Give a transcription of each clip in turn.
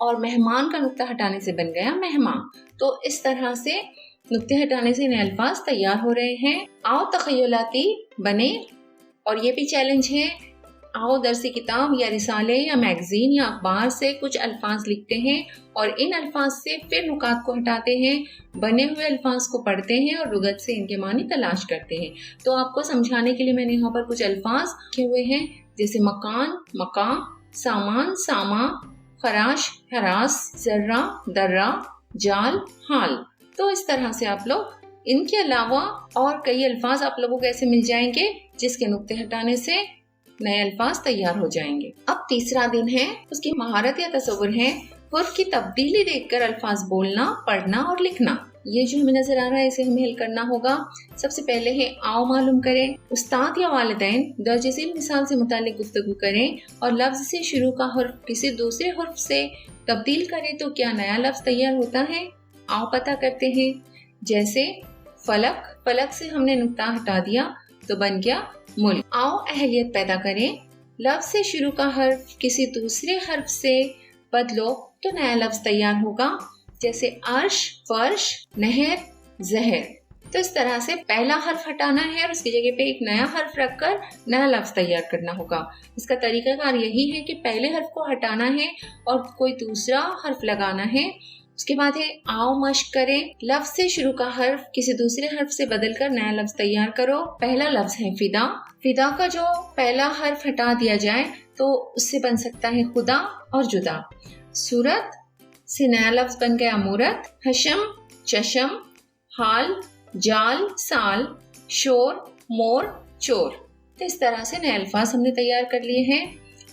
اور مہمان کا نقطہ ہٹانے سے بن گیا مہمان. تو اس طرح سے نقطے ہٹانے سے نئے الفاظ تیار ہو رہے ہیں. آؤ تخیلاتی بنے. اور یہ بھی چیلنج ہے، آؤ درسی کتاب یا رسالے یا میگزین یا اخبار سے کچھ الفاظ لکھتے ہیں اور ان الفاظ سے پھر نکات کو ہٹاتے ہیں، بنے ہوئے الفاظ کو پڑھتے ہیں اور لغت سے ان کے معنی تلاش کرتے ہیں. تو آپ کو سمجھانے کے لیے میں نے یہاں پر کچھ الفاظ لکھے ہوئے ہیں، جیسے مکان، مقام، سامان، ساما، خراش، ہراس، ذرہ، درہ، جال، حال. تو اس طرح سے آپ لوگ ان کے علاوہ اور کئی الفاظ آپ لوگوں کو ایسے مل جائیں گے جس کے نقطے ہٹانے سے نئے الفاظ تیار ہو جائیں گے. اب تیسرا دن ہے، اس کی مہارت یا تصور ہے حرف کی تبدیلی دیکھ کر الفاظ بولنا، پڑھنا اور لکھنا. یہ جو ہمیں نظر آ رہا ہے اسے ہمیں حل کرنا ہوگا. سب سے پہلے ہے آؤ معلوم کریں. استاد یا والدین درج ذیل مثال سے متعلق گفتگو کریں اور لفظ سے شروع کا حرف کسی دوسرے حرف سے تبدیل کریں تو کیا نیا لفظ تیار ہوتا ہے؟ آؤ پتہ کرتے ہیں. جیسے فلک، فلک سے ہم نے نقطہ ہٹا دیا تو بن گیا ملک. آؤ اہلیت پیدا کریں. لفظ سے شروع کا حرف کسی دوسرے حرف سے بدلو تو نیا لفظ تیار ہوگا. جیسے عرش، فرش، نہر، زہر. تو اس طرح سے پہلا حرف ہٹانا ہے اور اس کی جگہ پہ ایک نیا حرف رکھ کر نیا لفظ تیار کرنا ہوگا. اس کا طریقہ کار یہی ہے کہ پہلے حرف کو ہٹانا ہے اور کوئی دوسرا حرف لگانا ہے. اس کے بعد ہے آؤ مشق کریں. لفظ سے شروع کا حرف کسی دوسرے حرف سے بدل کر نیا لفظ تیار کرو. پہلا لفظ ہے فدا. فدا کا جو پہلا حرف ہٹا دیا جائے تو اس سے بن سکتا ہے خدا اور جدا. صورت سے نیا لفظ بن گیا مورت. حشم، چشم، حال، جال، سال، شور، مور، چور. تو اس طرح سے نئے الفاظ ہم نے تیار کر لیے ہیں.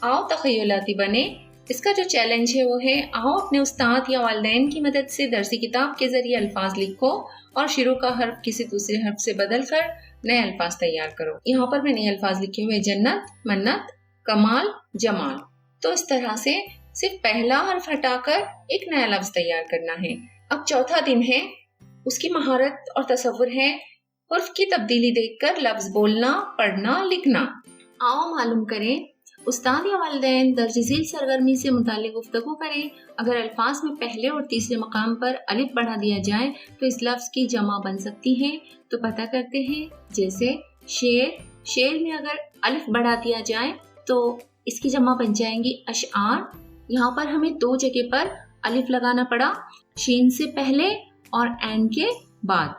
آؤ تخیلاتی بنے. اس کا جو چیلنج ہے وہ ہے آؤ اپنے استاد یا والدین کی مدد سے درسی کتاب کے ذریعے الفاظ لکھو اور شروع کا حرف کسی دوسرے حرف سے بدل کر نئے الفاظ تیار کرو. یہاں پر میں نئے الفاظ لکھے ہوئے جنت، منت، کمال، جمال. تو اس طرح سے صرف پہلا حرف ہٹا کر ایک نیا لفظ تیار کرنا ہے. اب چوتھا دن ہے، اس کی مہارت اور تصور ہے حرف کی تبدیلی دیکھ کر لفظ بولنا، پڑھنا، لکھنا. آؤ معلوم کریں. استاد یا والدین درج ذیل سرگرمی سے متعلق گفتگو کریں. اگر الفاظ میں پہلے اور تیسرے مقام پر الف بڑھا دیا جائے تو اس لفظ کی جمع بن سکتی ہے. تو پتہ کرتے ہیں. جیسے شعر، شعر میں اگر الف بڑھا دیا جائے تو اس کی جمع بن جائیں گی اشعار. یہاں پر ہمیں دو جگہ پر الف لگانا پڑا، شین سے پہلے اور عین کے بعد.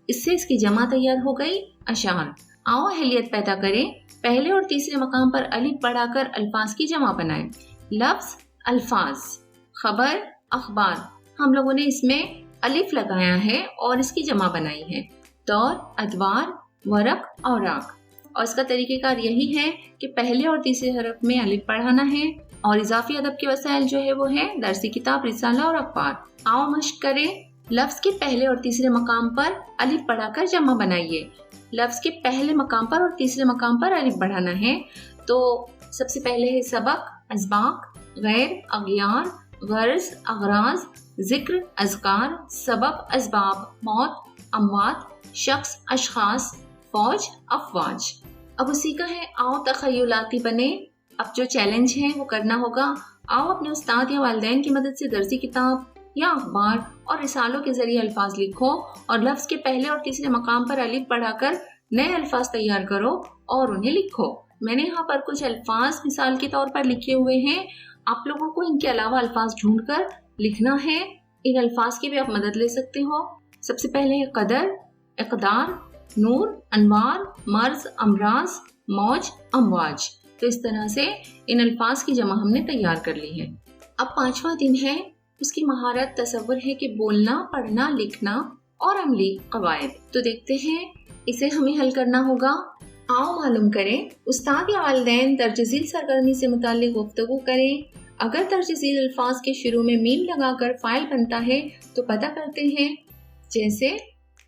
اس سے اس کی جمع تیار ہو گئی اشعار. آؤ اہلیت پیدا کریں. پہلے اور تیسرے مقام پر الف بڑھا کر الفاظ کی جمع بنائیں. لفظ، الفاظ، خبر، اخبار. ہم لوگوں نے اس میں الف لگایا ہے اور اس کی جمع بنائی ہے. دور، ادوار، ورق، اوراق. اور اس کا طریقہ کار یہی ہے کہ پہلے اور تیسرے حرف میں الف پڑھانا ہے اور اضافی ادب کے وسائل جو ہے وہ ہے درسی کتاب، رسالہ اور اخبار. آؤ مشق کریں. لفظ کے پہلے اور تیسرے مقام پر الف بڑھا کر جمع بنائیے. لفظ کے پہلے مقام پر اور تیسرے مقام پر الف بڑھانا ہے. تو سب سے پہلے ہے سبق، اسباق، غیر، اغیار، غرض، اغراض، ذکر، اذکار، سبب، اسباب، موت، اموات، شخص، اشخاص، فوج، افواج. اب اسی کا ہے آؤ تخیلاتی بنے. اب جو چیلنج ہے وہ کرنا ہوگا. آؤ اپنے استاد یا والدین کی مدد سے درسی کتاب یا اخبار اور رسالوں کے ذریعے الفاظ لکھو اور لفظ کے پہلے اور تیسرے مقام پر الف بڑھا کر نئے الفاظ تیار کرو اور انہیں لکھو. میں نے یہاں پر کچھ الفاظ مثال کے طور پر لکھے ہوئے ہیں. آپ لوگوں کو ان کے علاوہ الفاظ ڈھونڈ کر لکھنا ہے. ان الفاظ کی بھی آپ مدد لے سکتے ہو. سب سے پہلے ہے قدر، اقدار، نور، انوار، مرض، امراض، موج، امواج. تو اس طرح سے ان الفاظ کی جمع ہم نے تیار کر لی ہے. اب پانچواں دن ہے، اس کی مہارت تصور ہے کہ بولنا، پڑھنا، لکھنا اور عملی قواعد. تو دیکھتے ہیں اسے ہمیں حل کرنا ہوگا. آؤ معلوم کریں. استاد یا والدین درج ذیل سرگرمی سے متعلق گفتگو کریں. اگر درج ذیل الفاظ کے شروع میں میم لگا کر فاعل بنتا ہے تو پتہ کرتے ہیں. جیسے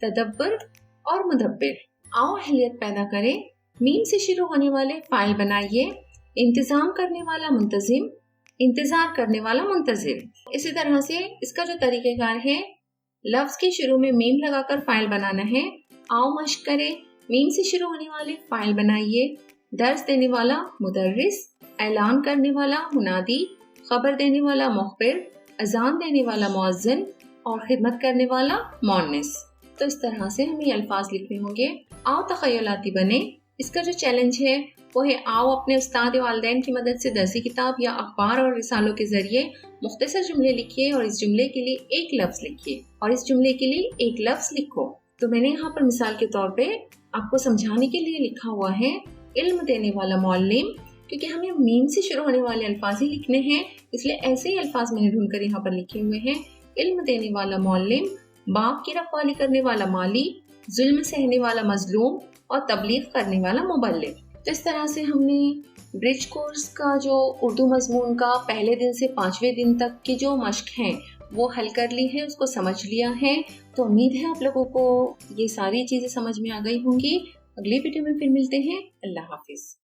تدبر اور مدبر. آؤ اہلیت پیدا کریں. میم سے شروع ہونے والے فاعل بنائیے. انتظام کرنے والا منتظم، انتظار کرنے والا منتظر. اسی طرح سے اس کا جو طریقہ کار ہے، لفظ کے شروع میں میم لگا کر فاعل بنانا ہے. آؤ مشق کریں. میم سے شروع ہونے والے فاعل بنائیے. درس دینے والا مدرس، اعلان کرنے والا منادی، خبر دینے والا مخبر، اذان دینے والا مؤذن اور خدمت کرنے والا مؤنث۔ تو اس طرح سے ہمیں یہ الفاظ لکھنے ہوں گے۔ آؤ تخیلاتی بنے، اس کا جو چیلنج ہے وہ ہے آؤ اپنے استاد والدین کی مدد سے درسی کتاب یا اخبار اور رسالوں کے ذریعے مختصر جملے لکھیے اور اس جملے کے لیے ایک لفظ لکھیے اور اس جملے کے لیے ایک لفظ لکھو۔ تو میں نے یہاں پر مثال کے طور پہ آپ کو سمجھانے کے لیے لکھا ہوا ہے علم دینے والا معلم، کیونکہ ہمیں میم سے شروع ہونے والے الفاظ ہی لکھنے ہیں، اس لیے ایسے ہی الفاظ میں نے ڈھونڈ کر یہاں پر لکھے ہوئے ہیں۔ علم دینے والا معلم، باپ کی رکھوالی کرنے والا مالی، ظلم سہنے والا مظلوم اور تبلیغ کرنے والا مبلغ۔ تو اس طرح سے ہم نے برج کورس کا جو اردو مضمون کا پہلے دن سے 5ویں دن تک کی جو مشق ہیں وہ حل کر لی ہے، اس کو سمجھ لیا ہے۔ تو امید ہے آپ لوگوں کو یہ ساری چیزیں سمجھ میں آ گئی ہوں گی۔ اگلی ویڈیو میں پھر ملتے ہیں۔ اللہ حافظ۔